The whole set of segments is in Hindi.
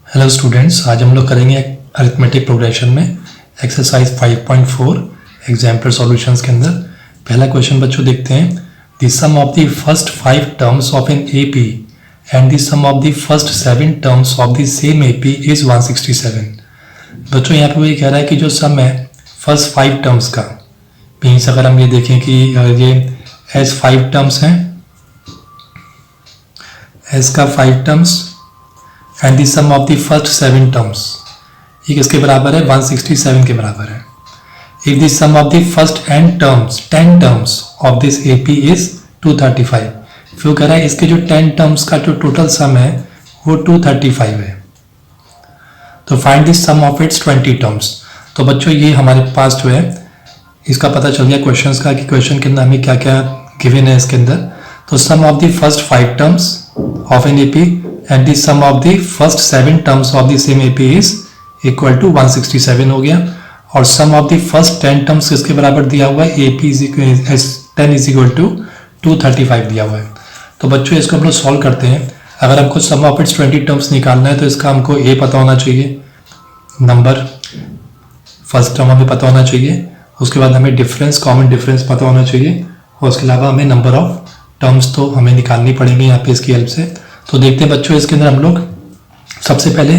हेलो स्टूडेंट्स, आज हम लोग करेंगे अरिथमेटिक प्रोग्रेशन में एक्सरसाइज 5.4 एग्जाम्पल सॉल्यूशंस के अंदर पहला क्वेश्चन बच्चों देखते हैं। The sum of the first 5 terms of N AP and the sum of the first 7 terms of the same AP is 167। बच्चों यहाँ पे वो ये कह रहा है कि जो सम है फर्स्ट 5 टर्म्स का, मीन्स अगर हम ये देखें कि ये एस 5 टर्म्स हैं, एस का 5 terms and the sum of the first 7 terms ये किसके बराबर है? 167 के बराबर है। If the sum of the first n terms 10 terms of this AP is 235। फिर कह रहा है इसके जो 10 टर्म्स का जो टोटल सम है वो 235 है, तो find the sum of its 20 terms. तो बच्चों ये हमारे पास जो है इसका पता चल गया क्वेश्चंस का कि क्वेश्चन के अंदर हमें क्या क्या गिवन है इसके अंदर। तो sum of the first 5 terms of N AP and the sum of the first 7 terms of the same AP is equal to 167 हो गया। और sum of the first 10 terms किसके बराबर दिया हुआ है? AP is 10 is equal to 235 दिया हुआ है। तो बच्चों इसको हम लोग सॉल्व करते हैं। अगर हमको sum of its 20 terms निकालना है तो इसका हमको A पता होना चाहिए, नंबर फर्स्ट टर्म हमें पता होना चाहिए, उसके बाद हमें डिफरेंस, कॉमन डिफरेंस पता होना चाहिए, और उसके अलावा हमें नंबर ऑफ टर्म्स तो हमें निकालनी पड़ेंगी यहाँ पे इसकी हेल्प से। तो देखते हैं बच्चों इसके अंदर हम लोग सबसे पहले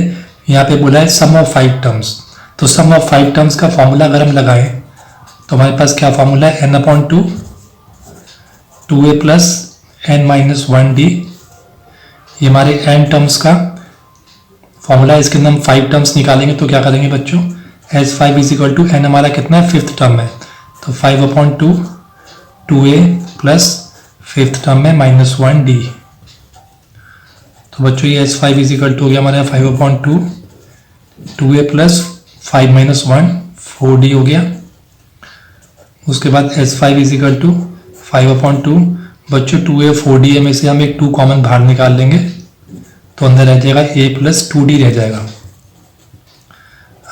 यहाँ पे बोला है सम ऑफ 5 टर्म्स। तो सम ऑफ 5 टर्म्स का फॉर्मूला अगर हम लगाएं तो हमारे पास क्या फॉर्मूला है? n/2 2a plus n-1d। ये हमारे n टर्म्स का फॉर्मूला है। इसके अंदर हम 5 टर्म्स निकालेंगे तो क्या करेंगे बच्चों? s5 is equal to n हमारा कितना है? 5th टर्म है, तो 5/2 2a प्लस 5th टर्म में -1d। तो बच्चों ये S5 इज इक्वल टू हो गया हमारे 5/2 2a प्लस 5 - 1 4d हो गया। उसके बाद S5 इज इक्वल टू 5/2 बच्चों 2a 4d में से हम एक 2 कॉमन बाहर निकाल लेंगे तो अंदर रह जाएगा a प्लस 2d रह जाएगा।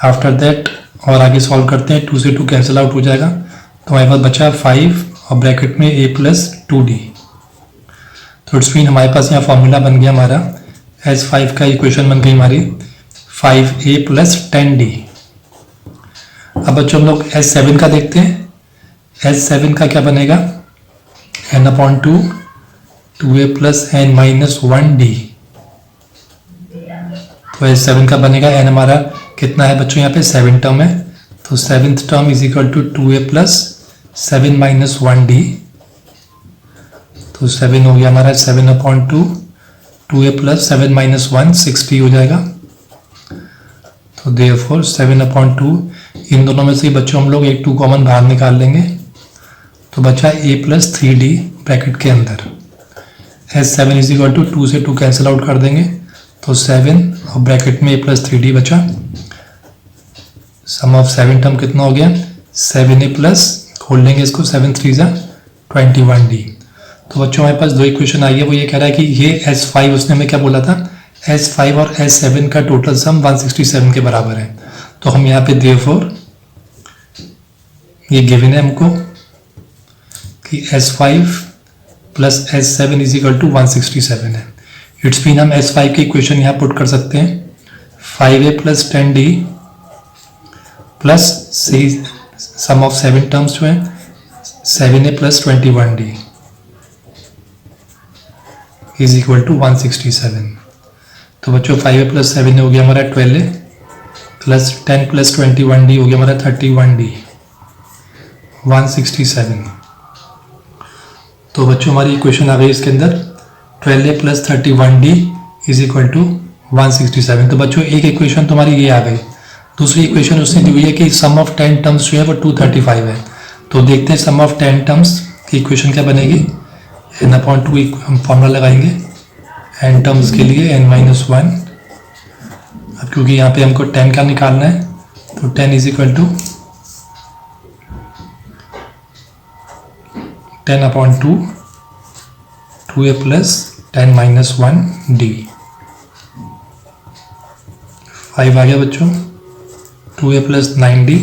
आफ्टर दैट और आगे सॉल्व करते हैं, 2 से 2 कैंसिल आउट हो जाएगा तो हमारे पास बचा 5 और ब्रैकेट में a प्लस 2d। तो इट्स मीन हमारे पास यहाँ फॉर्मूला बन गया हमारा S5 का इक्वेशन बन गई हमारी 5a प्लस 10d। अब बच्चों हम लोग S7 का देखते हैं। S7 का क्या बनेगा? n/2 2a plus n-1d। तो S7 का बनेगा n हमारा कितना है बच्चों? यहाँ पे 7 टर्म है, तो 7th term is equal to 2a plus 7 - 1d। तो 7 हो गया हमारा 7/2 2a प्लस 7 - 1 6d हो जाएगा। तो देयरफॉर 7/2 इन दोनों में से बच्चों हम लोग एक 2 कॉमन बाहर निकाल लेंगे तो बचा a प्लस 3d ब्रैकेट के अंदर। S7 इज इक्वल टू 2 से 2 कैंसिल आउट कर देंगे तो 7 और ब्रैकेट में a प्लस 3d बचा। सम ऑफ 7 टर्म कितना हो गया? 7a प्लस, खोल लेंगे इसको, 7 3 जा 21d। तो बच्चों हमारे पास 2 इक्वेशन आई है। वो ये कह रहा है कि ये S5 उसने हमें क्या बोला था? S5 और S7 का टोटल सम 167 के बराबर है। तो हम यहाँ पे देयरफॉर ये गिवन है हमको कि S5 plus S7 is equal to 167 है। इट्स मीन हम S5 की इक्वेशन यहाँ पुट कर सकते हैं 5a plus 10d plus sum of 7 terms जो है 7a plus 21d is equal to 167। तो बच्चों 5a प्लस 7 हो गया हमारा 12a प्लस 10 प्लस 21d हो गया हमारा 31d 167। तो बच्चों हमारी इक्वेशन आ गई इसके अंदर 12a plus 31d is equal to 167। तो बच्चों एक इक्वेशन तुम्हारी ये आ गई। दूसरी इक्वेशन उसने दी हुई है कि सम ऑफ 10 टर्म्स जो है वो 235 है। तो देखते हैं सम ऑफ 10 टर्म्स की इक्वेशन क्या बनेगी। n/2 हम फॉर्मूला लगाएंगे n टर्म्स के लिए n-1। अब क्योंकि यहाँ पे हमको 10 का निकालना है तो 10 is equal to 10/2 2a plus 10 - 1d। 5 आ गया बच्चों, 2a प्लस 9d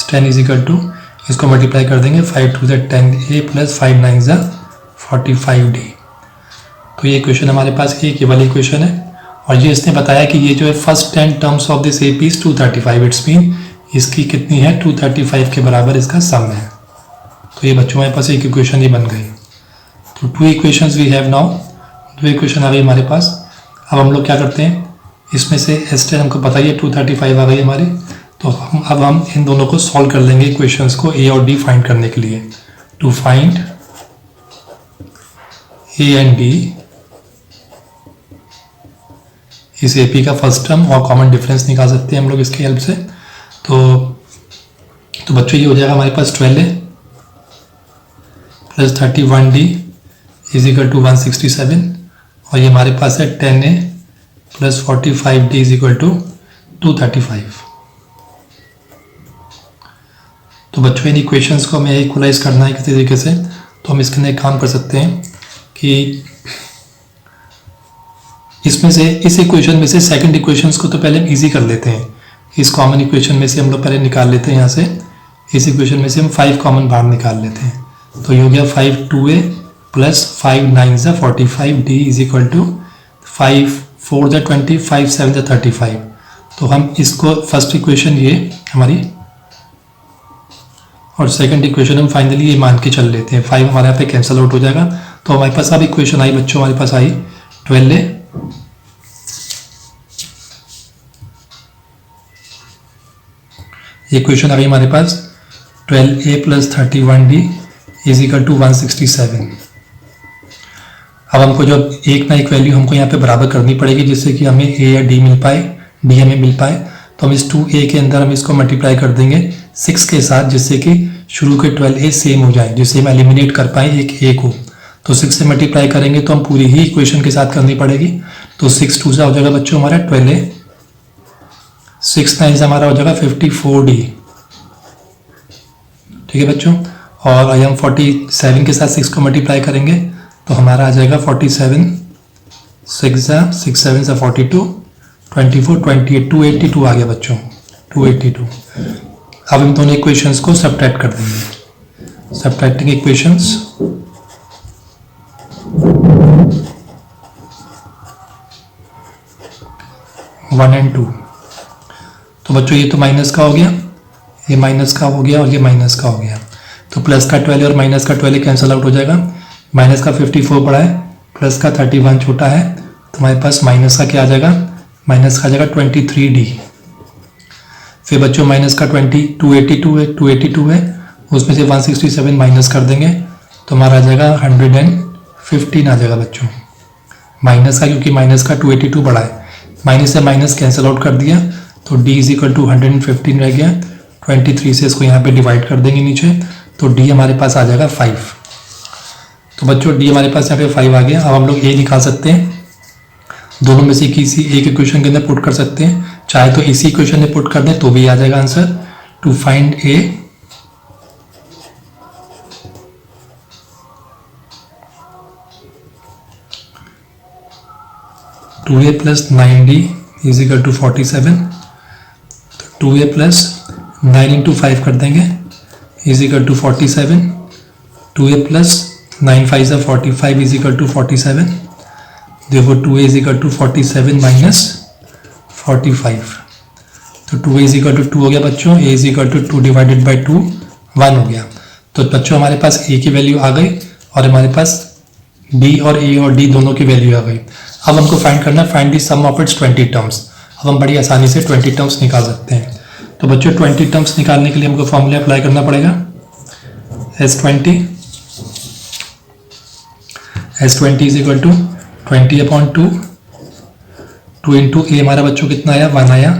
10 इज इक्वल टू, इसको मल्टीप्लाई कर देंगे 5 2 10a प्लस 5 9 45d। तो ये इक्वेशन हमारे पास एक ये वाली इक्वेशन है। और ये इसने बताया कि ये जो है first 10 terms of this AP is 235, it's mean इसकी कितनी है 235 के बराबर इसका सम है। तो ये बच्चों हमारे पास एक इक्वेशन ही बन गई। तो 2 equations we have now, 2 equation आ गई हमारे पास। अब हम लोग क्या करते हैं, इसमें से S10 हमको पता ही है 235 आ गई हमारी, तो अब हम इन दोनों को सॉल्व कर लेंगे इक्वेशंस को A और D फाइंड करने के लिए। To find A and D इस AP का फर्स्ट टर्म और कॉमन डिफरेंस निकाल सकते हैं हम लोग इसकी हेल्प से। तो बच्चों ये हो जाएगा हमारे पास 12A plus 31D is equal to 167, और ये हमारे पास है 10A plus 45D is equal to 235। तो बच्चों इन इक्वेशंस को हमें इक्वलाइज करना है किसी तरीके से, तो हम इसके अंदर एक काम कर सकते हैं कि इसमें से इस इक्वेशन में से सेकंड इक्वेशंस को तो पहले हम इजी कर लेते हैं। इस कॉमन इक्वेशन में से हम लोग पहले निकाल लेते हैं, यहाँ से इस इक्वेशन में से हम 5 कॉमन बाहर निकाल लेते हैं। तो ये हो गया 5 प्लस 5 9 ज़ा 45D इज इक्वल टू 5 4 ज़ा 20 5 7 ज़ा 35। तो हम इसको फर्स्ट इक्वेशन ये हमारी और सेकंड इक्वेशन हम फाइनली ये मान के चल लेते हैं। 5 हमारे यहाँ पे कैंसिल आउट हो जाएगा, तो हमारे पास अब इक्वेशन आई बच्चों, हमारे पास आई 12A इक्वेशन आ गई हमारे पास 12A plus 31D is equal to 167। अब हमको जब एक ना एक वैल्यू हमको यहाँ पे बराबर करनी पड़ेगी जिससे कि हमें A या D मिल पाए, D हमें मिल पाए, तो हम इस 2A के अंदर हम इसको मल्टीप्लाई कर देंगे 6 के साथ, जिससे कि शुरू के 12A सेम हो जाए, जिससे हम एलिमिनेट कर पाए एक A को। तो 6 से मल्टीप्लाई करेंगे तो हम पूरी ही इक्वेशन के साथ करनी पड़ेगी। तो 6 2 हो जाएगा बच्चों हमारा 12A, 6 9 हमारा हो जाएगा 54D, ठीक है बच्चों। और अगर हम 47 के साथ 6 को मल्टीप्लाई करेंगे तो हमारा आ जाएगा 47 6 7 42 24 28 282 आ गया बच्चों, 282। अब हम दोनों इक्वेशंस को सब्ट्रैक्ट कर देंगे, सब्ट्रैक्टिंग इक्वेशंस। One and 2। तो बच्चों ये तो माइनस का हो गया, ये माइनस का हो गया और ये माइनस का हो गया, तो प्लस का 12 और माइनस का 12 कैंसिल आउट हो जाएगा। माइनस का 54 बड़ा है, प्लस का 31 छोटा है, तो हमारे पास माइनस का क्या आ जाएगा, माइनस का आ जाएगा 23D। फिर बच्चों माइनस का 282 है, उसमें से 167 माइनस कर देंगे तो हमारा आ जाएगा 115 आ जाएगा बच्चों माइनस का, क्योंकि माइनस का 282 बड़ा है, माइनस से माइनस कैंसिल आउट कर दिया तो D इज इक्वल टू 115 रह गया। 23 से इसको यहाँ पे डिवाइड कर देंगे नीचे, तो D हमारे पास आ जाएगा 5। तो बच्चों D हमारे पास यहाँ पे 5 आ गया। अब हम लोग A निकाल सकते हैं, दोनों में से किसी एक इक्वेशन के अंदर पुट कर सकते हैं, चाहे तो इसी इक्वेशन में पुट कर दें तो भी आ जाएगा answer. To find A, to A plus 9D is equal to 47। तो 2A प्लस 9 इंटू 5 कर देंगे is equal to 47। 2A plus 9 5 ज़ा 45 इज इक्वल टू 47। देखो 2A is equal to 47 minus 45, तो 2A इज इक्वल टू 2 हो गया बच्चों, A is equal to 2 divided by 2 1 हो गया। तो बच्चों हमारे पास A की वैल्यू आ गई और हमारे पास B और A और D दोनों की वैल्यू आ गई। अब हमको फाइंड करना है find the sum of its 20 terms. अब हम बड़ी आसानी से 20 टर्म्स निकाल सकते हैं। तो बच्चों 20 टर्म्स निकालने के लिए हमको फॉर्मूला अप्लाई करना पड़ेगा। S20 is equal to 20/2, 2 into A हमारा बच्चों कितना आया 1 आया,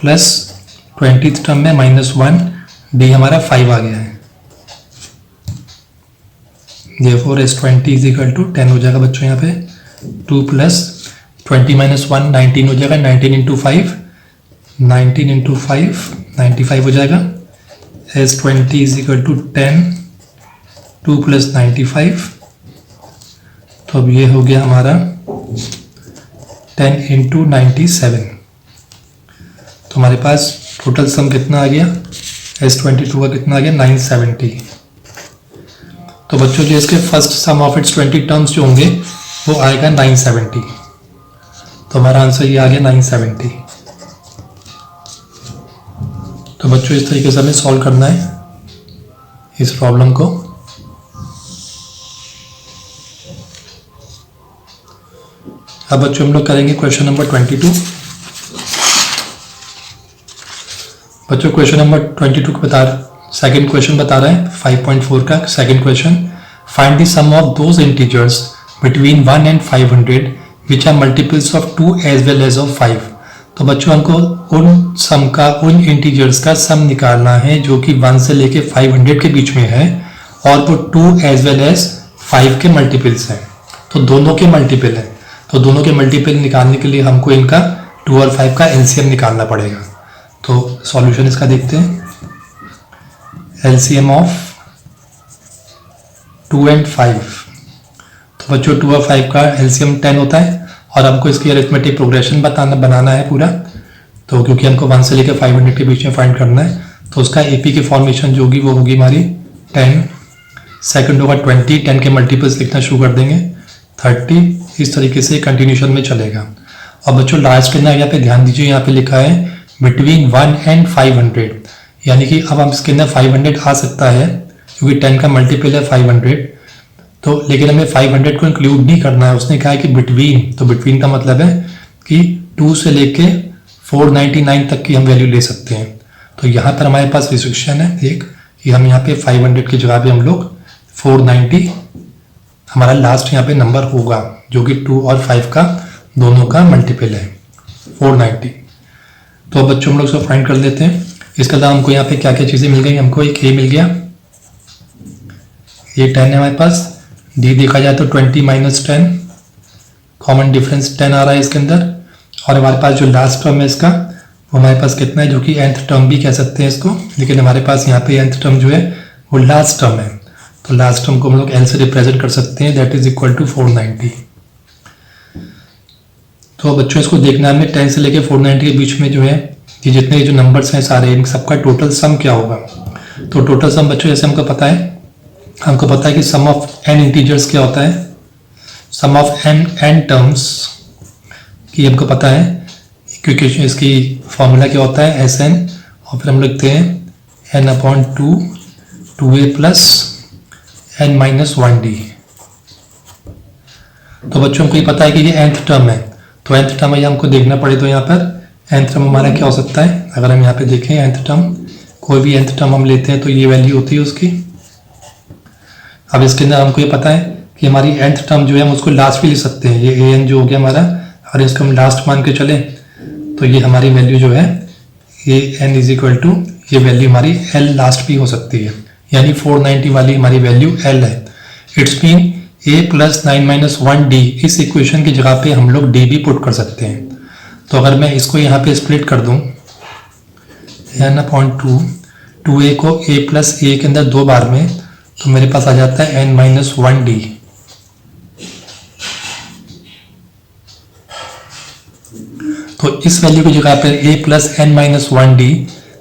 प्लस 20th टर्म में -1, D हमारा 5 आ गया है। Therefore S20 is equal to 10 हो जाएगा बच्चों यहाँ पे, 2 प्लस 20 माइनस 1 19 हो जाएगा, 19 इंटू 5 19 इंटू 5 95 हो जाएगा। S20 is equal to 10, 2 plus 95, तो अब ये हो गया हमारा 10 इंटू 97। तो हमारे पास टोटल सम कितना आ गया, S22 का कितना आ गया 970। तो बच्चों जो इसके first sum of its 20 terms जो होंगे वो आएगा 970। तो हमारा आंसर ये आ गया 970। तो बच्चों इस तरीके से हमें सॉल्व करना है इस प्रॉब्लम को। अब बच्चों हम लोग करेंगे क्वेश्चन नंबर 22। बच्चों क्वेश्चन नंबर 22 को सेकंड क्वेश्चन बता रहा है 5.4 का second question. Find the sum of those integers between 1 and 500 which are multiples of 2 as well as of 5। तो बच्चों हमको उन इंटीजर्स का सम निकालना है जो कि 1 से लेके 500 के बीच में है और वो 2 एज वेल एज 5 के मल्टीपल्स हैं। तो दोनों के मल्टीपल है, तो दोनों के मल्टीपल निकालने के लिए हमको इनका 2 और 5 का एलसीएम निकालना पड़ेगा। तो सॉल्यूशन इसका देखते हैं। LCM of 2 and 5। तो बच्चों 2 और 5 का एलसीएम 10 होता है और हमको इसकी अरिथमेटिक प्रोग्रेशन बनाना है पूरा। तो क्योंकि हमको 1 से लेकर 500 के बीच में फाइंड करना है, तो उसका एपी की फॉर्मेशन जो होगी वो होगी हमारी 10, सेकंड होगा 20, 10 के मल्टीपल्स लिखना शुरू कर देंगे 30, इस तरीके से कंटिन्यूशन में चलेगा। और बच्चों लास्ट के अंदर यहाँ पे ध्यान दीजिए, यहाँ पे लिखा है बिटवीन 1 and 500, यानी कि अब हम इसके अंदर 500 आ सकता है क्योंकि 10 का मल्टीपल है 500। तो लेकिन हमें 500 को इंक्लूड नहीं करना है, उसने कहा है कि बिटवीन। तो बिटवीन का मतलब है कि 2 से लेके 499 तक की हम वैल्यू ले सकते हैं। तो यहाँ पर हमारे पास रिस्ट्रिक्शन है एक कि हम यहाँ पे 500 की जगह पे हम लोग 490 हमारा लास्ट यहाँ पे नंबर होगा जो कि 2 और 5 का दोनों का मल्टीपल है 490। तो अब बच्चों हम लोग इसको फाइंड कर लेते हैं। इसके अलावा हमको यहाँ पे क्या क्या चीज़ें मिल गई, हमको एक ए मिल गया, ये 10 है हमारे पास। डी देखा जाए तो 20 - 10, कॉमन डिफरेंस 10 आ रहा है इसके अंदर। और हमारे पास जो लास्ट टर्म है इसका वो हमारे पास कितना है, जो कि nth टर्म भी कह सकते हैं इसको, लेकिन हमारे पास यहाँ पे nth टर्म जो है वो लास्ट टर्म है। तो लास्ट टर्म को हम लोग l से रिप्रेजेंट कर सकते हैं, दैट इज इक्वल टू 490। तो बच्चों इसको देखना है हमें 10 से लेके 490 के बीच में जो है ये जितने जो नंबर्स हैं सारे इन सबका टोटल सम क्या होगा। तो टोटल सम बच्चों जैसे हमको पता है कि सम ऑफ n इंटीजर्स क्या होता है, सम ऑफ n टर्म्स की हमको पता है क्योंकि इसकी फॉर्मूला क्या होता है Sn, और फिर हम लिखते हैं n/2 2a plus n - 1d। तो बच्चों को ये पता है कि ये nth टर्म है, तो nth टर्म है हमको देखना पड़े। तो यहाँ पर nth टर्म हमारा क्या हो सकता है, अगर हम यहाँ पे देखें nth टर्म, कोई भी nth टर्म हम लेते हैं तो ये वैल्यू होती है उसकी। अब इसके अंदर हमको ये पता है कि हमारी nth टर्म जो है हम उसको लास्ट भी ले सकते हैं, ये an जो हो गया हमारा, और इसको हम लास्ट मान के चले तो ये हमारी वैल्यू जो है an इज इक्वल टू ये वैल्यू हमारी l लास्ट भी हो सकती है, यानी 490 वाली हमारी वैल्यू l है। इट्स मीन a + 9 - 1d, इस इक्वेशन की जगह पे हम लोग d भी पुट कर सकते हैं। तो अगर मैं इसको यहाँ पे स्प्लिट कर दूँ n/2 2a को a + a के अंदर 2 बार में, तो मेरे पास आ जाता है n - 1d। तो इस वैल्यू की जगह पे a + n - 1d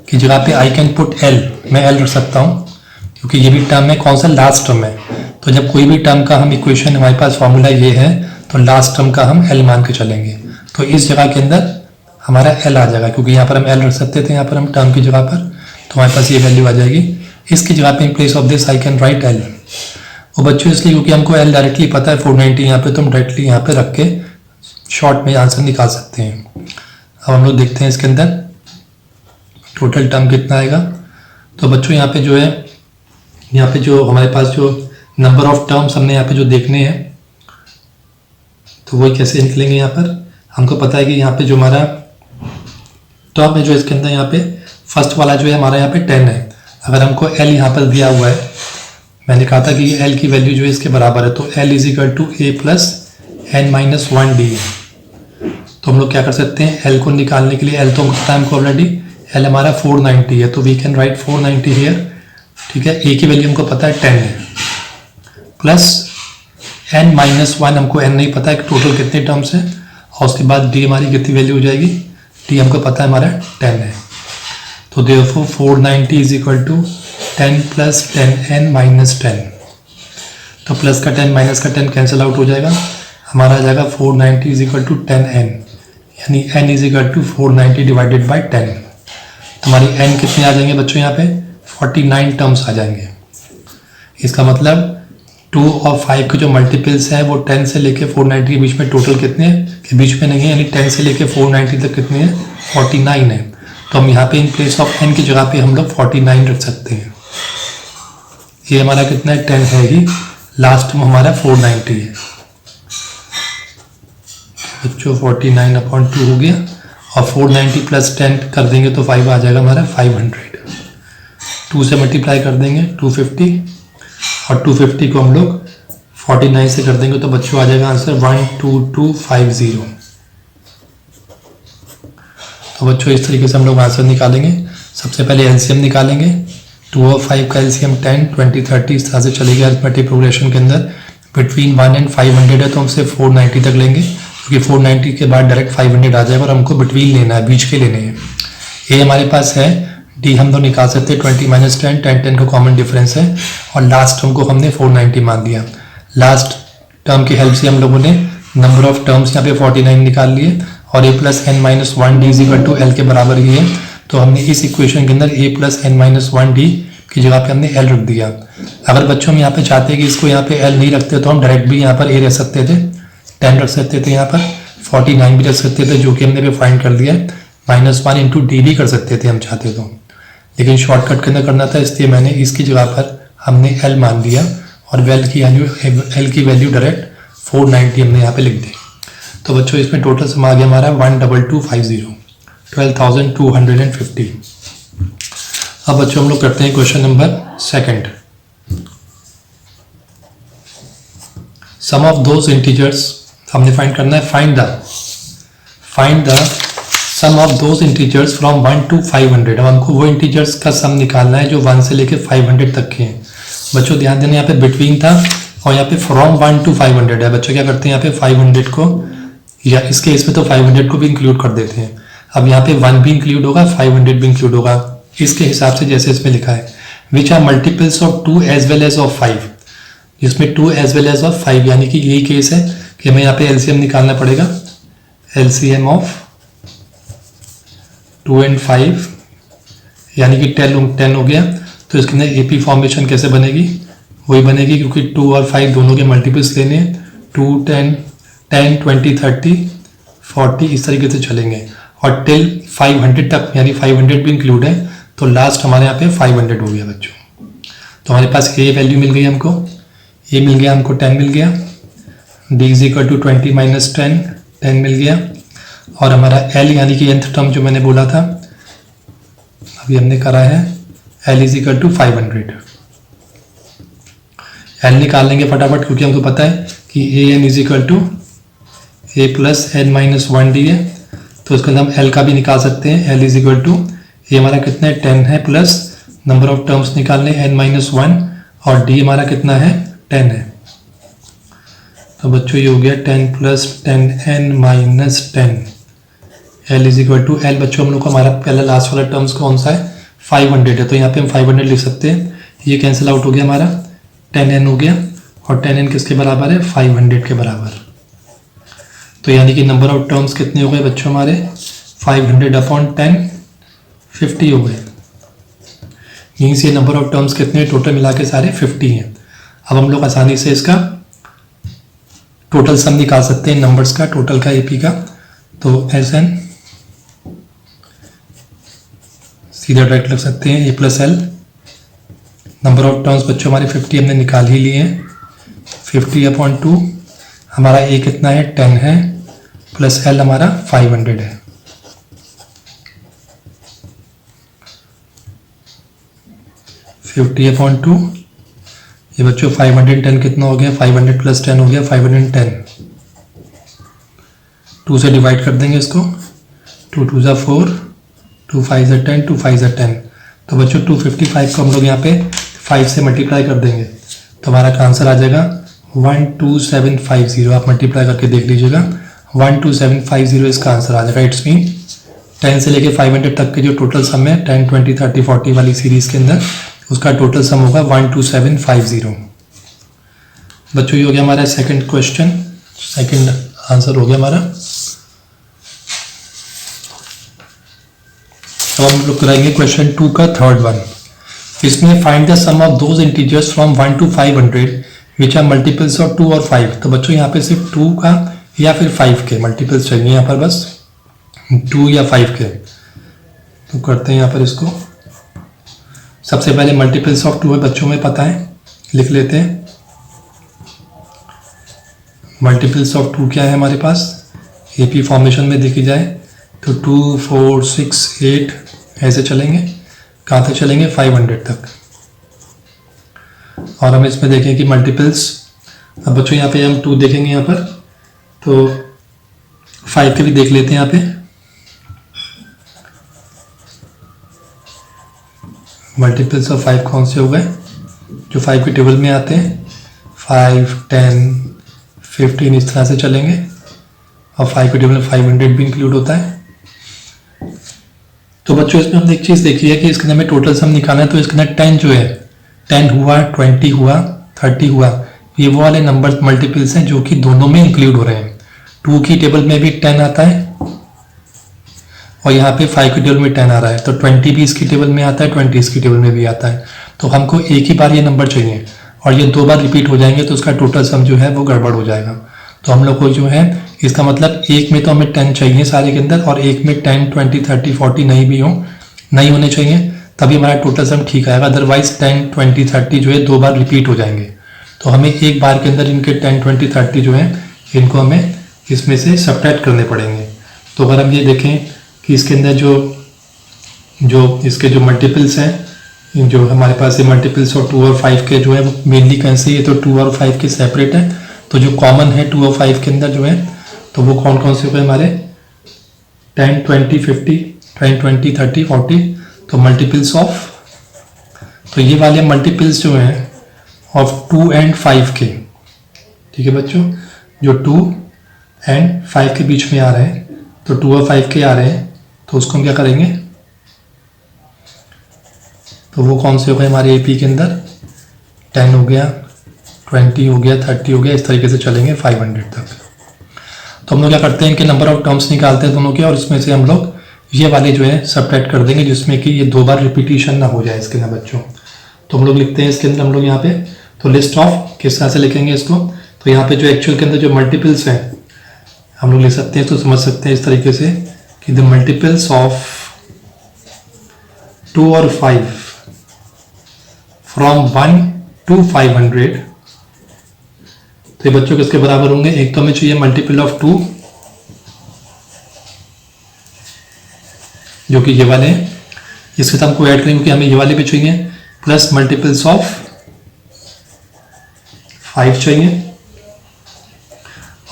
की जगह पे आई कैन पुट l, मैं l रख सकता हूँ क्योंकि ये भी टर्म है कौन सा, लास्ट टर्म है। तो जब कोई भी टर्म का हम इक्वेशन, हमारे पास फॉर्मूला ये है, तो लास्ट टर्म का हम l मान के चलेंगे। तो इस जगह के अंदर हमारा l आ जाएगा क्योंकि यहाँ पर हम l रख सकते थे, यहाँ पर हम टर्म की जगह पर, तो हमारे पास ये वैल्यू आ जाएगी। इसकी जगह पे in place of this I can write l। और बच्चों इसलिए क्योंकि हमको l डायरेक्टली पता है 490 यहाँ पे, तो हम डायरेक्टली यहाँ पे रख के शॉर्ट में आंसर निकाल सकते हैं। अब हम लोग देखते हैं इसके अंदर टोटल टर्म कितना आएगा। तो बच्चों यहाँ पे जो है, यहाँ पे जो हमारे पास जो नंबर ऑफ टर्म्स हमने यहाँ पे जो देखने हैं, तो वही कैसे निकलेंगे। यहाँ पर हमको पता है कि यहाँ पे जो हमारा टर्म है जो इसके अंदर यहाँ पे फर्स्ट वाला जो है हमारा यहाँ पे 10 है। अगर हमको l यहाँ पर दिया हुआ है, मैंने कहा था कि l की वैल्यू जो है इसके बराबर है, तो l is equal to a + n - 1d है। तो हम लोग क्या कर सकते हैं, l को निकालने के लिए, l तो पता है हमको ऑलरेडी, l हमारा 490 है, तो वी कैन राइट 490 हियर। ठीक है, a की वैल्यू हमको पता है 10 है, प्लस n - 1 हमको n नहीं पता है टोटल कितने टर्म्स हैं, और उसके बाद d हमारी कितनी वैल्यू हो जाएगी, d हमको पता है हमारा 10 है। तो therefore 490 is equal to 10 + 10n - 10। तो प्लस का 10 माइनस का 10 कैंसिल आउट हो जाएगा, हमारा आ जाएगा 490 इज इक्वल टू 10n। यानी n is equal to 490 divided by 10। तुम्हारी n कितने आ जाएंगे बच्चों यहाँ पे 49 टर्म्स आ जाएंगे। इसका मतलब 2 और 5 के जो मल्टीपल्स हैं वो 10 से लेके 490 के बीच में टोटल कितने के बीच में नहीं है, यानी 10 से लेके 490 तक कितने हैं 49 है। तो हम यहाँ पे इन प्लेस ऑफ n की जगह पे हम लोग 49 रख सकते हैं। ये हमारा कितना है 10 है ही, लास्ट में हमारा 490 है बच्चों। 49/2 हो गया और 490 प्लस 10 कर देंगे तो 5 आ जाएगा हमारा 500। 2 से मल्टीप्लाई कर देंगे 250 और 250 को हम लोग 49 से कर देंगे तो बच्चों आ जाएगा आंसर 12250। तो बच्चों इस तरीके से हम लोग आंसर निकालेंगे। सबसे पहले एलसीएम निकालेंगे। 2 और 5 का एलसीएम 10, 20, 30 इस तरह से चलेगी अरिथमेटिक प्रोग्रेशन के अंदर। बिटवीन 1 एंड 500 है तो हम सिर्फ 490 तक लेंगे, क्योंकि 490 के बाद डायरेक्ट 500 आ जाएगा और हमको बिटवीन लेना है, बीच के लेने हैं। ए हमारे पास है, डी हम लोग निकाल सकते हैं 20 - 10, 10 का कॉमन डिफरेंस है और लास्ट टर्म को हमने 490 मान दिया। लास्ट टर्म की हेल्प से हम लोगों ने नंबर ऑफ टर्म्स यहाँ पे 49 निकाल लिए और a + n-1 d = l के बराबर ही है। तो हमने इस इक्वेशन के अंदर a + n-1 d की जगह पे हमने l रख दिया। अगर बच्चों हम यहाँ पे चाहते हैं कि इसको यहाँ पे l नहीं रखते तो हम डायरेक्ट भी यहाँ पर a रख सकते थे, 10 रख सकते थे, यहाँ पर 49 भी रख सकते थे, जो कि हमने भी फाइंड कर दिया है। -1 × d भी कर सकते थे हम चाहते तो, लेकिन शॉर्टकट के अंदर करना था, इसलिए मैंने इसकी जगह पर हमने l मान दिया और l की वैल्यू डायरेक्ट 490 हमने यहाँ पे लिख दी। तो बच्चों इसमें टोटल सम आ गया हमारा 12250, 12,250। अब बच्चों हम लोग करते हैं question number 2। Sum of those integers हमने फाइंड करना है। Find the sum of those integers from 1 to 500। अब हमको वो इंटीजर्स का सम निकालना है जो 1 से लेके 500 तक के हैं। बच्चों ध्यान देना, यहाँ पे बिटवीन था और यहाँ पे फ्रॉम 1 to 500 है। बच्चों क्या करते हैं, यहाँ पे 500 को या इस केस में तो 500 को भी इंक्लूड कर देते हैं। अब यहाँ पे 1 भी इंक्लूड होगा, 500 भी इंक्लूड होगा, इसके हिसाब से जैसे इसमें लिखा है। Which are multiples of 2 as well as of 5, जिसमें 2 as well as of 5, यानी कि यही केस है कि हमें यहाँ पे एलसीएम निकालना पड़ेगा। एलसीएम ऑफ 2 and 5 यानी कि 10 हो गया। तो इसके अंदर एपी फॉर्मेशन कैसे बनेगी, वही बनेगी, क्योंकि 2 और 5 दोनों के मल्टीपल्स लेने हैं। 2, 10, 20, 30, 40 इस तरीके से चलेंगे और टिल 500 तक, यानी 500 भी इंक्लूड है। तो लास्ट हमारे यहाँ पे 500 हो गया बच्चों। तो हमारे पास ए वैल्यू मिल गई हमको, ए मिल गया हमको, 10 मिल गया, डी = 20 - 10, 10 मिल गया। और हमारा एल यानी कि nth टर्म जो मैंने बोला था अभी हमने करा है, एल = 500। एल निकाल लेंगे फटाफट, क्योंकि हमको पता है कि an = a + n-1 d है। तो इसके अंदर हम एल का भी निकाल सकते हैं। एल = ये हमारा कितना है 10 है, प्लस नंबर ऑफ टर्म्स निकालने n-1 और डी हमारा कितना है 10 है। तो बच्चों ये हो गया 10 + 10n-10। एल = एल बच्चों हम लोग को हमारा पहला लास्ट वाला टर्म्स कौन सा है 500 है, तो यहाँ पे हम 500 लिख सकते हैं। ये कैंसिल आउट हो गया, हमारा 10n हो गया और 10n किसके बराबर है 500 के बराबर। तो यानी कि नंबर ऑफ टर्म्स कितने हो गए बच्चों हमारे 500/10, 50 हो गए। यहीं से नंबर ऑफ टर्म्स कितने टोटल मिला के सारे 50 हैं। अब हम लोग आसानी से इसका टोटल सम निकाल सकते हैं नंबर्स का, टोटल का एपी का। तो SN सीधा डायरेक्ट लिख सकते हैं a + l। Number of terms बच्चों हमारे 50 हमने निकाल ही लिए हैं। 50/2 हमारा a कितना है 10 है, प्लस l हमारा 500 है। फिफ्टी अपॉन 2 ये बच्चों 510 कितना हो गया 500 + 10 हो गया 510। 2 से डिवाइड कर देंगे इसको, 2 × 2 = 4, 2 × 5 = 10, 2 × 5 = 10। तो बच्चों 255 को हम लोग यहाँ पे 5 से मल्टीप्लाई कर देंगे तो हमारा आंसर आ जाएगा 12750। आप मल्टीप्लाई करके देख लीजिएगा, 12750 इसका आंसर आ जाएगा। इट्स मीन 10 से लेके 500 तक के जो टोटल सम है 10, 20, 30, 40 वाली सीरीज के अंदर, उसका टोटल सम होगा 12750। बच्चों ये हो गया हमारा सेकंड क्वेश्चन, सेकंड आंसर हो गया हमारा। अब हम लोग करेंगे क्वेश्चन 2 का थर्ड वन। इसमें find the sum of those integers from 1 to 500 which are multiples of 2 और 5। तो बच्चों यहाँ पे सिर्फ 2 का या फिर 5 के मल्टीपल्स चाहिए यहाँ पर, बस 2 या 5 के। तो करते हैं यहाँ पर इसको। सबसे पहले मल्टीपल्स ऑफ 2 है, बच्चों में पता है, लिख लेते हैं। मल्टीपल्स ऑफ 2 क्या है हमारे पास, एपी फॉर्मेशन में देखी जाए तो 2, 4, 6, 8 ऐसे चलेंगे। कहाँ तक चलेंगे, 500 तक। और हम इसमें देखें कि मल्टीपल्स, अब बच्चों यहाँ पे हम 2 देखेंगे यहाँ पर, तो 5 के भी देख लेते हैं यहाँ पे। मल्टीपल्स ऑफ 5 कौन से हो गए जो 5 के टेबल में आते हैं, 5, 10, 15 इस तरह से चलेंगे। और 5 के टेबल में 500 भी इंक्लूड होता है। तो बच्चों इसमें हमने एक चीज़ देखी है कि इसके अंदर में टोटल सम निकालना है, तो इसके अंदर 10 जो है, 10 हुआ, 20 हुआ, 30 हुआ, ये वो वाले नंबर मल्टीपल्स हैं जो कि दोनों में इंक्लूड हो रहे हैं। 2 की टेबल में भी 10 आता है और यहाँ पे 5 की टेबल में 10 आ रहा है, तो 20 भी इसकी टेबल में आता है, 20 इसकी टेबल में भी आता है। तो हमको एक ही बार ये नंबर चाहिए और ये 2 बार रिपीट हो जाएंगे तो उसका टोटल सम जो है वो गड़बड़ हो जाएगा। तो हम लोग को जो है, इसका मतलब एक में तो हमें 10 चाहिए सारे के अंदर, और एक में 10, 20, 30, 40 नहीं होने चाहिए, तभी हमारा टोटल सम ठीक आएगा। अदरवाइज 10, 20, 30 जो है 2 बार रिपीट हो जाएंगे। तो हमें एक बार के अंदर इनके 10, 20, 30 जो है इनको हमें इसमें से सब्ट्रैक्ट करने पड़ेंगे। तो अगर हम ये देखें कि इसके अंदर जो इसके जो मल्टीपल्स हैं, जो हमारे पास ये मल्टीपल्स और 2 और 5 के जो है वो मेनली कैसे, ये तो 2 और 5 के सेपरेट है, तो जो कॉमन है 2 और 5 के अंदर जो है, तो वो कौन कौन से हो गए हमारे, 10, 20, 50, 10, 20, 30, 40, तो मल्टीपल्स ऑफ, तो ये वाले मल्टीपल्स जो हैं ऑफ 2 and 5 के, ठीक है बच्चों, जो 2 and 5 के बीच में आ रहे हैं, तो 2 और 5 के आ रहे हैं, तो उसको हम क्या करेंगे, तो वो कौन से हो गए हमारे एपी के अंदर, 10 हो गया, 20 हो गया, 30 हो गया, इस तरीके से चलेंगे 500 तक। तो हम लोग क्या करते हैं कि नंबर ऑफ टर्म्स निकालते हैं दोनों के, और इसमें से हम लोग ये वाले जो है सब्ट्रैक्ट कर देंगे, जिसमें कि ये 2 बार रिपीटिशन ना हो जाए इसके अंदर बच्चों। तो हम लोग लिखते हैं इसके अंदर, हम लोग यहाँ पे तो लिस्ट ऑफ किस तरह से लिखेंगे इसको, तो यहाँ पे जो एक्चुअल के अंदर जो मल्टीपल्स हैं हम लोग लिख सकते हैं, तो समझ सकते हैं इस तरीके से कि द मल्टीपल्स ऑफ 2 और 5 फ्रॉम 1 to 500, तो ये बच्चों किसके बराबर होंगे, एक तो हमें चाहिए मल्टीपल ऑफ 2 जो कि ये वाले हैं, इसके साथ हमको ऐड करेंगे क्योंकि हमें ये वाले भी चाहिए, प्लस मल्टीपल्स ऑफ 5 चाहिए,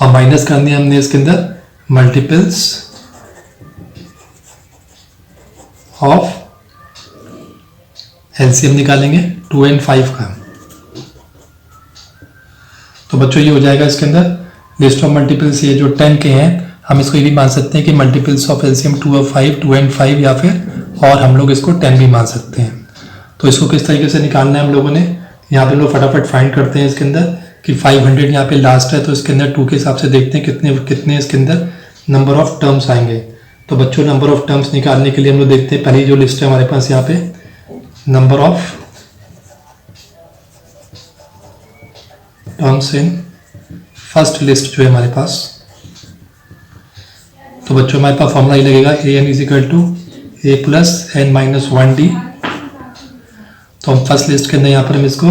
और माइनस कर दिया हमने इसके अंदर मल्टीपल्स ऑफ, एलसीएम निकालेंगे 2 and 5 का। तो बच्चों ये हो जाएगा इसके अंदर लिस्ट ऑफ मल्टीपल्स, ये जो 10 के हैं हम इसको ये भी मान सकते हैं कि मल्टीपल्स ऑफ एलसीएम 2 और 5, 2 and 5, या फिर और हम लोग इसको 10 भी मान सकते हैं। तो इसको किस तरीके से निकालना है हम लोगों ने, यहाँ पे लोग फटाफट फाइंड करते हैं इसके अंदर कि 500 यहाँ पे लास्ट है, तो इसके अंदर 2 के हिसाब से देखते हैं कितने इसके अंदर नंबर ऑफ टर्म्स आएंगे। तो बच्चों नंबर ऑफ टर्म्स निकालने के लिए हम लोग देखते हैं, पहली जो लिस्ट है हमारे पास यहाँ पे number of terms in first list जो है हमारे पास, तो बच्चों हमारे पास फॉर्मूला ही लगेगा an = a + n - 1d। तो हम फर्स्ट लिस्ट के अंदर यहाँ पर हम इसको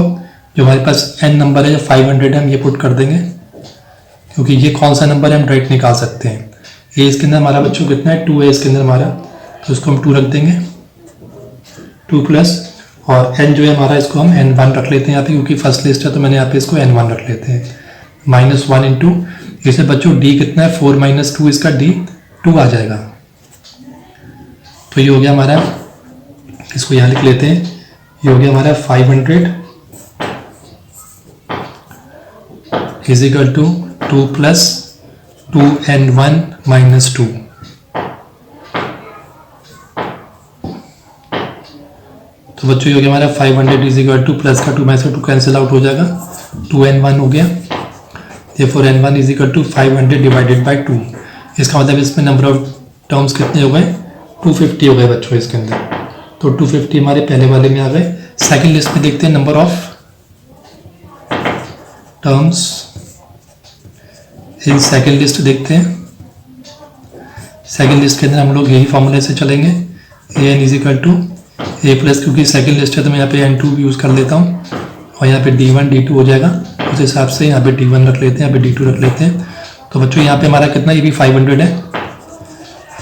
जो हमारे पास n नंबर है जो 500 है हम ये पुट कर देंगे, क्योंकि ये कौन सा नंबर है हम डायरेक्ट निकाल सकते हैं। a इसके अंदर हमारा बच्चों कितना है, 2 है इसके अंदर हमारा, तो इसको हम 2 रख देंगे, 2 प्लस, और n जो है हमारा इसको हम n1 रख लेते हैं यहाँ पे, क्योंकि फर्स्ट लिस्ट है तो मैंने यहाँ पे इसको n1 रख लेते हैं, -1 इंटू, इसे बच्चों d कितना है 4 - 2, इसका d 2 आ जाएगा। तो ये हो गया हमारा, इसको यहाँ लिख लेते हैं, ये हो गया हमारा 500 = 2 + 2n1 - 2। तो बच्चों ये हो गया हमारा 500 = प्लस का 2 में से 2 कैंसिल आउट हो जाएगा, 2n1 हो गया, therefore n1 = 500 / 2। इसका मतलब इसमें नंबर ऑफ टर्म्स कितने हो गए, 250 हो गए बच्चों इसके अंदर। तो 250 हमारे पहले वाले में आ गए। सेकंड लिस्ट में देखते हैं number of terms in second list देखते हैं। सेकंड लिस्ट के अंदर हम लोग यही फॉर्मूले से चलेंगे, a n is equal to a plus, क्योंकि सेकंड लिस्ट है तो मैं यहाँ पे N2 भी यूज़ कर लेता हूँ और यहाँ पे D1 D2 हो जाएगा। उस हिसाब से यहाँ पे D1 रख लेते हैं, यहाँ पे D2 रख लेते हैं। तो बच्चों यहाँ पे हमारा कितना, ये भी 500 है।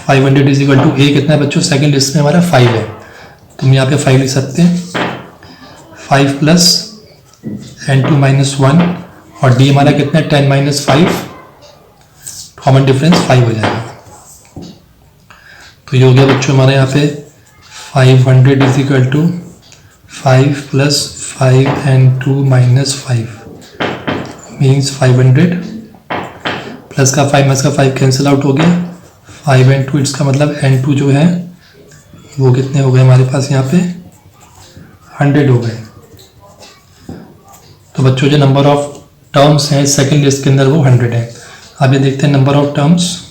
500 इज इक्वल टू ए कितना है बच्चों, सेकंड लिस्ट में हमारा 5 है, तो हम यहाँ पे 5 लिख सकते हैं। 5 प्लस N2 माइनस 1 और D हमारा कितना है 10 माइनस 5, कॉमन डिफरेंस 5 हो जाएगा। तो ये हो गया बच्चों हमारे यहाँ पे 500 is equal to 5 plus 5N2 minus 5 means 500 plus का 5 माइनस का 5 कैंसिल आउट हो गया। 5N2 इसका मतलब N2 जो है वो कितने हो गए हमारे पास यहाँ पे 100 हो गए। तो बच्चों जो नंबर ऑफ टर्म्स हैं सेकंड लिस्ट के अंदर वो 100 है। अब ये देखते हैं number of terms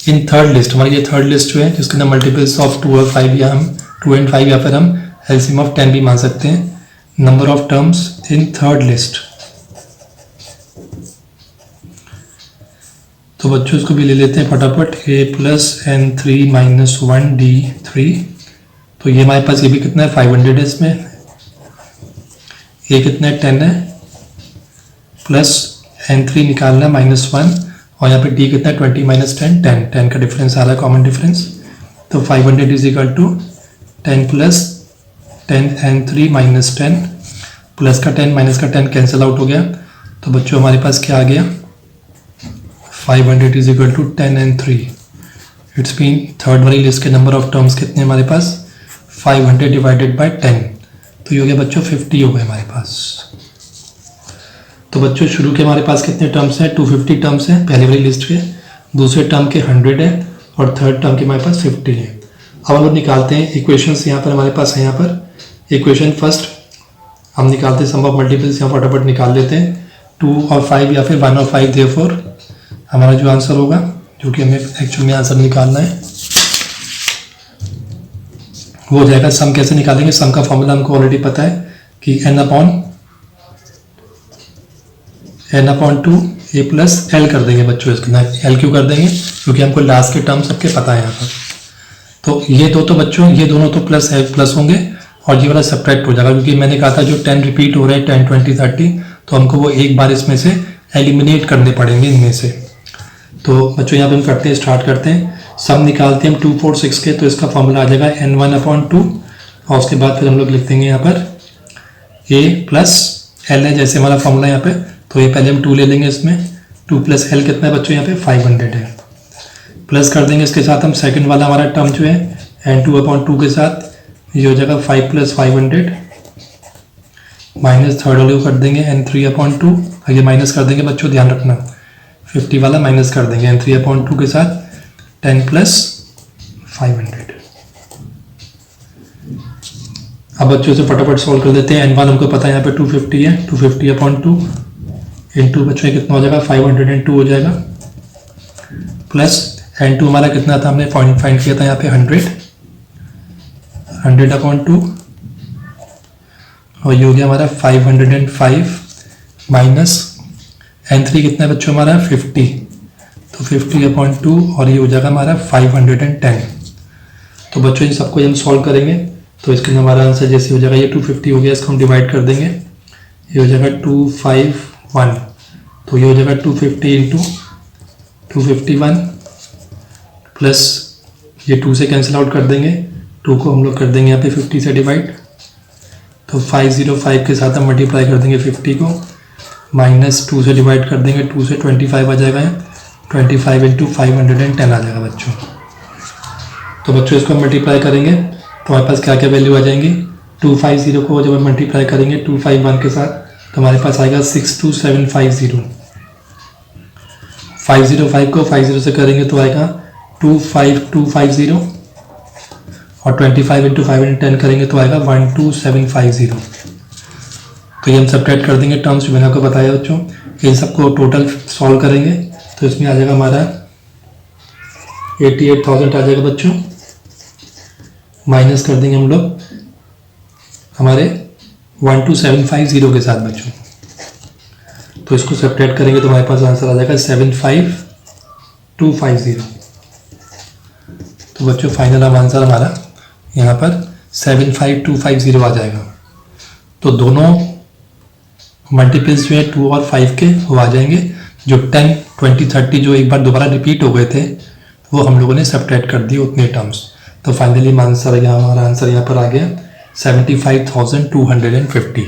in third list. हमारी ये थर्ड लिस्ट जो है जिसके अंदर मल्टीपल्स ऑफ 2 और 5 या हम 2 एंड 5 या फिर हम एलसीएम ऑफ 10 भी मान सकते हैं। Number of terms in third list, तो बच्चों इसको भी ले लेते हैं फटाफट। a plus N3 minus 1 D3, तो ये हमारे पास ये भी कितना है 500 है, इसमें a कितना है 10 है प्लस N3 निकालना है माइनस 1 और यहाँ पे d कितना है 20 माइनस 10 10 का डिफरेंस आ रहा है कॉमन डिफरेंस। तो 500 is equal to 10 plus 10 N3 minus 10 plus का 10 माइनस का 10 कैंसिल आउट हो गया। तो बच्चों हमारे पास क्या आ गया 500 is equal to 10 N3। It's mean third वाली लिस्ट के नंबर ऑफ टर्म्स कितने हमारे पास 500 डिवाइडेड बाय 10, तो ये हो गया बच्चों 50 हो गए हमारे पास। तो बच्चों शुरू के हमारे पास कितने टर्म्स हैं 250 टर्म्स हैं पहले वाली लिस्ट के, दूसरे टर्म के 100 है और थर्ड टर्म के हमारे पास 50 है। अब हम लोग निकालते हैं इक्वेशंस, यहाँ पर हमारे पास है यहाँ पर इक्वेशन फर्स्ट हम निकालते हैं सम ऑफ मल्टीपल्स, यहाँ फटाफट निकाल लेते हैं 2 और 5 या फिर 1 और 5। देयरफॉर हमारा जो आंसर होगा, जो कि हमें एक्चुअल में आंसर निकालना है, वो हो जाएगा सम। कैसे निकालेंगे, सम का फॉर्मूला हमको ऑलरेडी पता है कि n/2 a प्लस एल कर देंगे बच्चों। इसके एल क्यों कर देंगे, क्योंकि हमको लास्ट के टर्म सबके पता है यहाँ पर। तो ये दो तो बच्चों ये दोनों तो प्लस होंगे और ये वाला सब्ट्रैक्ट हो जाएगा, क्योंकि मैंने कहा था जो 10 रिपीट हो रहे हैं 10 20 30, तो हमको वो एक बार इसमें से एलिमिनेट करने पड़ेंगे इनमें से। तो बच्चों यहाँ पे हम करते हैं, स्टार्ट करते हैं, सम निकालते हैं हम 2 4 6 के। तो इसका फॉर्मूला आ जाएगा n1/2 और उसके बाद फिर हम लोग लिख देंगे यहाँ पर a प्लस एल है जैसे हमारा फॉर्मूला यहाँ पे। तो ये पहले हम 2 ले लेंगे, इसमें 2 प्लस एल कितना है बच्चों यहाँ पे 500 है, प्लस कर देंगे इसके साथ हम सेकंड वाला हमारा टर्म जो है n2/2 के साथ, ये हो जाएगा 5 प्लस 500 माइनस थर्ड वाले को कर देंगे n3/2, ये माइनस कर देंगे बच्चों, ध्यान रखना 50 वाला माइनस कर देंगे n3/2 के साथ 10 प्लस 500। अब बच्चों से फटाफट सॉल्व कर देते हैं। n1 हमको पता है यहाँ पे 250 है, 250/2 इंटू बच्चों कितना हो जाएगा 502 हो जाएगा, प्लस n2 हमारा कितना था हमने पॉइंट फाइंड किया था यहाँ पे 100/2 और ये हो गया हमारा 505 माइनस n3 कितना है बच्चों हमारा 50, तो 50/2 और ये हो जाएगा हमारा 510। तो बच्चों इन सबको हम सॉल्व करेंगे तो इसके लिए हमारा आंसर जैसे हो जाएगा, ये 250 हो गया, इसको हम डिवाइड कर देंगे, ये हो जाएगा 251, तो ये हो जाएगा 250 इंटू 251 प्लस ये 2 से कैंसिल आउट कर देंगे, 2 को हम लोग कर देंगे यहाँ पे 50 से डिवाइड, तो 505 के साथ हम मल्टीप्लाई कर देंगे 50 को, माइनस 2 से डिवाइड कर देंगे, 2 से 25 आ जाएगा, 25 इंटू 510 आ जाएगा बच्चों। तो बच्चों इसको हम मल्टीप्लाई करेंगे तो हमारे पास क्या क्या वैल्यू आ जाएंगी, 250 को जब हम मल्टीप्लाई करेंगे 251 के साथ तो हमारे पास आएगा 62750, 505 को 50 से करेंगे तो आएगा 25250 और 25 इंटू 510 करेंगे तो आएगा 12750। तो ये हम सब्ट्रैक्ट कर देंगे टर्म्स जो मैंने आपको बताया बच्चों, इन सबको टोटल सॉल्व करेंगे तो इसमें आ जाएगा हमारा 88,000 आ जाएगा बच्चों, माइनस कर देंगे हम लोग हमारे 12750 के साथ बच्चों, तो इसको सब्ट्रैक्ट करेंगे तो हमारे पास आंसर आ जाएगा 75250। तो बच्चों फाइनल आंसर हमारा यहाँ पर 75250 आ जाएगा। तो दोनों मल्टीपल्स जो है 2 और 5 के वो आ जाएंगे, जो 10, 20, 30 जो एक बार दोबारा रिपीट हो गए थे वो हम लोगों ने सब्ट्रैक्ट कर दिए उतने टर्म्स। तो फाइनली हमारा आंसर यहाँ पर आ गया 75,250।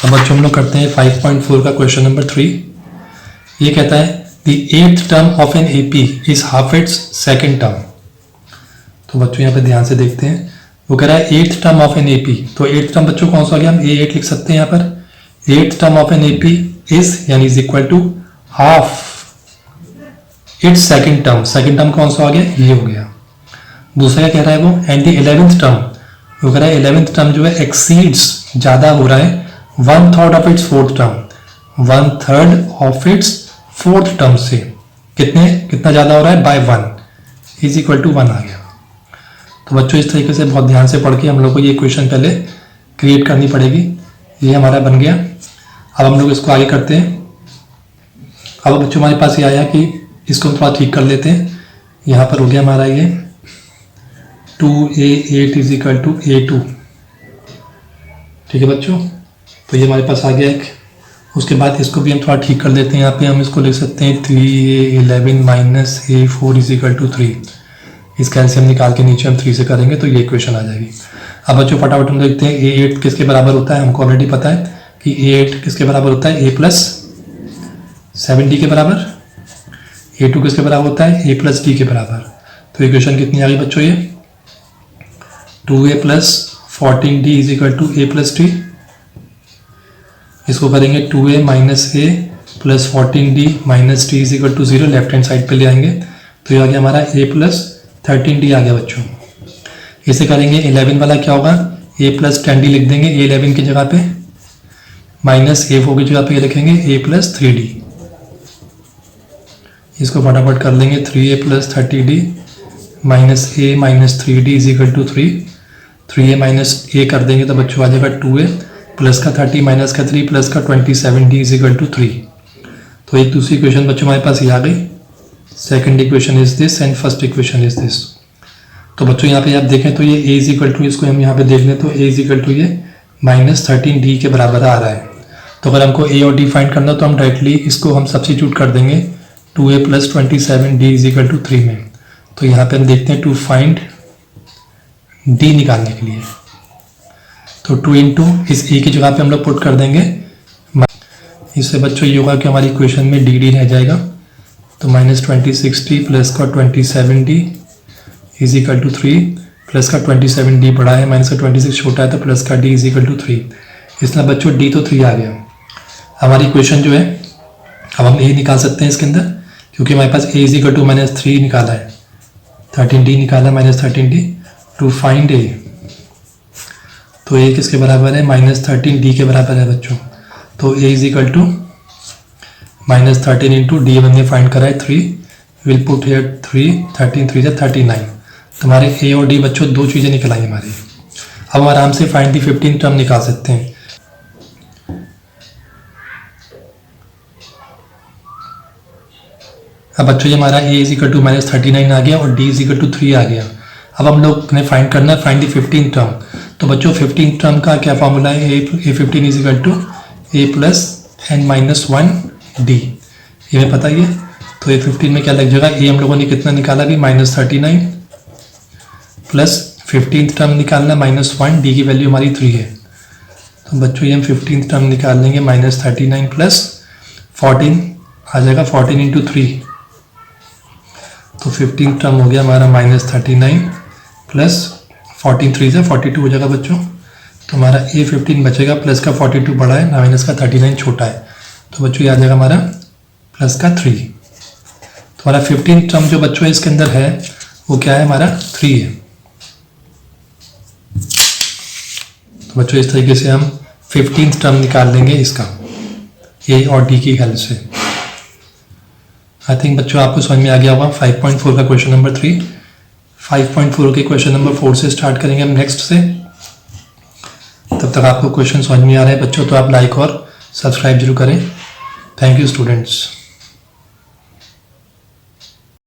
अब बच्चों हम लोग करते हैं 5.4 का क्वेश्चन नंबर 3। ये कहता है the 8th term of N AP is half its second term. तो बच्चों यहाँ पे ध्यान से देखते हैं, वो कह रहा है 8th term of an AP. तो 8th टर्म बच्चों कौन सा आ गया, हम A8 लिख सकते हैं यहाँ पर। 8th term of N AP is यानी is equal to half its second term. Second term कौन सा आ गया, ये हो गया। दूसरा क्या कह रहा है वो, एंड द 11th टर्म, वो कह रहा है 11th टर्म जो है एक्सीड्स, ज्यादा हो रहा है 1/3 of its fourth term, 1/3 of its fourth term से कितना ज्यादा हो रहा है, बाय 1 इज इक्वल टू 1 आ गया। तो बच्चों इस तरीके से बहुत ध्यान से पढ़ के हम लोग को ये इक्वेशन पहले क्रिएट करनी पड़ेगी। ये हमारा बन गया। अब हम लोग इसको आगे करते हैं। अब बच्चों हमारे पास ये आया कि इसको हम थोड़ा ठीक कर लेते हैं। यहाँ पर हो गया हमारा ये 2A8 is equal to A2, ठीक है बच्चों। तो ये हमारे पास आ गया एक। उसके बाद इसको भी हम थोड़ा ठीक कर लेते हैं। यहाँ पे हम इसको लिख सकते हैं 3A11 minus A4 is equal to 3। इस कैल्शियम निकाल के नीचे हम 3 से करेंगे तो ये इक्वेशन आ जाएगी। अब बच्चों फटाफट हम देखते हैं A8 किसके बराबर होता है। हमको ऑलरेडी पता है कि A8 किसके बराबर होता है, A+7D के बराबर। A2 किसके बराबर होता है, A+D के बराबर। तो इक्वेशन कितनी आ गई बच्चों, ये 2A+14D is equal to A+D। इसको करेंगे 2A minus A plus 14D minus D is equal to 0, left hand side पे ले आएंगे तो ये आ गया हमारा A+13D आ गया बच्चों। इसे करेंगे 11 वाला क्या होगा, A+10D लिख देंगे A11 की जगह पे, माइनस A4 की जगह पे लिखेंगे A+3D। इसको फटाफट कर लेंगे 3A+30D minus A minus 3D is equal to 3। 3A minus A कर देंगे तो बच्चों आ जाएगा 2A प्लस का 30 माइनस का 3 प्लस का 27D इज इक्वल टू 3। तो एक दूसरी इक्वेशन बच्चों हमारे पास ये आ गई। Second equation is this and first equation is this. तो बच्चों यहाँ पे आप देखें तो ये A इज इक्वल टू, इसको हम यहाँ पे देख लें तो A इज इक्वल टू ये -13D के बराबर आ रहा है। तो अगर हमको A और D फाइंड करना तो हम डायरेक्टली इसको हम सब्स्टिट्यूट कर देंगे 2A plus 27D is equal to 3 में। तो यहाँ पे हम देखते हैं टू फाइंड D निकालने के लिए तो 2 इंटू इस A की जगह पे हम लोग पुट कर देंगे। इससे बच्चों ये होगा कि हमारी इक्वेशन में D रह जाएगा। तो -26D प्लस का 27D is equal to 3 plus का 27D बड़ा है, माइनस का 26 छोटा है तो प्लस का D इज इक्वल टू 3। इसलिए बच्चों D तो 3 आ गया। हमारी इक्वेशन जो है अब हम A निकाल सकते हैं इसके अंदर, क्योंकि हमारे पास A इज इक्वल टू -3 निकाला है, 13D निकाला है, -13D टू फाइंड A। तो A किसके बराबर है, -13D के बराबर है बच्चों। तो A is equal to -13 into D हमने फाइंड करा है 3, विल पुट हियर 3, 13 3 से 39। तो हमारे A और D बच्चों दो चीज़ें निकल आई हमारी। अब हम आराम से फाइंड दी 15 टर्म निकाल सकते हैं। अब बच्चों ये हमारा A इज इक्वल टू -39 आ गया और D इज इक्वल टू 3 आ गया। अब हम लोग ने फाइंड करना है फाइंड दी 15 टर्म। तो बच्चों 15 टर्म का क्या फॉर्मूला है, A15 is equal to A plus n-1D, ये हमें पता ही है। तो A15 में क्या लग जाएगा, A हम लोगों ने कितना निकाला भी -39 प्लस 15th टर्म निकालना -1, D की वैल्यू हमारी 3 है। तो बच्चों ये हम 15th टर्म निकाल लेंगे -39 प्लस 14 आ जाएगा 14 इंटू 3। तो 15th टर्म हो गया हमारा -39 प्लस 14 3 से 42 हो जाएगा बच्चों। तो हमारा A15 बचेगा, प्लस का 42 बड़ा है, माइनस का 39 छोटा है। तो बच्चों ये आ जाएगा हमारा प्लस का 3। तो हमारा 15 टर्म जो बच्चों इसके अंदर है वो क्या है, हमारा 3 है। तो बच्चों इस तरीके से हम 15th टर्म निकाल लेंगे इसका ए और डी की हेल्प से। आई थिंक बच्चों आपको समझ में आ गया होगा 5.4 का क्वेश्चन नंबर 3। 5.4 के क्वेश्चन नंबर 4 से स्टार्ट करेंगे हम नेक्स्ट से। तब तक आपको क्वेश्चन समझ में आ रहे हैं बच्चों तो आप लाइक और सब्सक्राइब जरूर करें। Thank you students.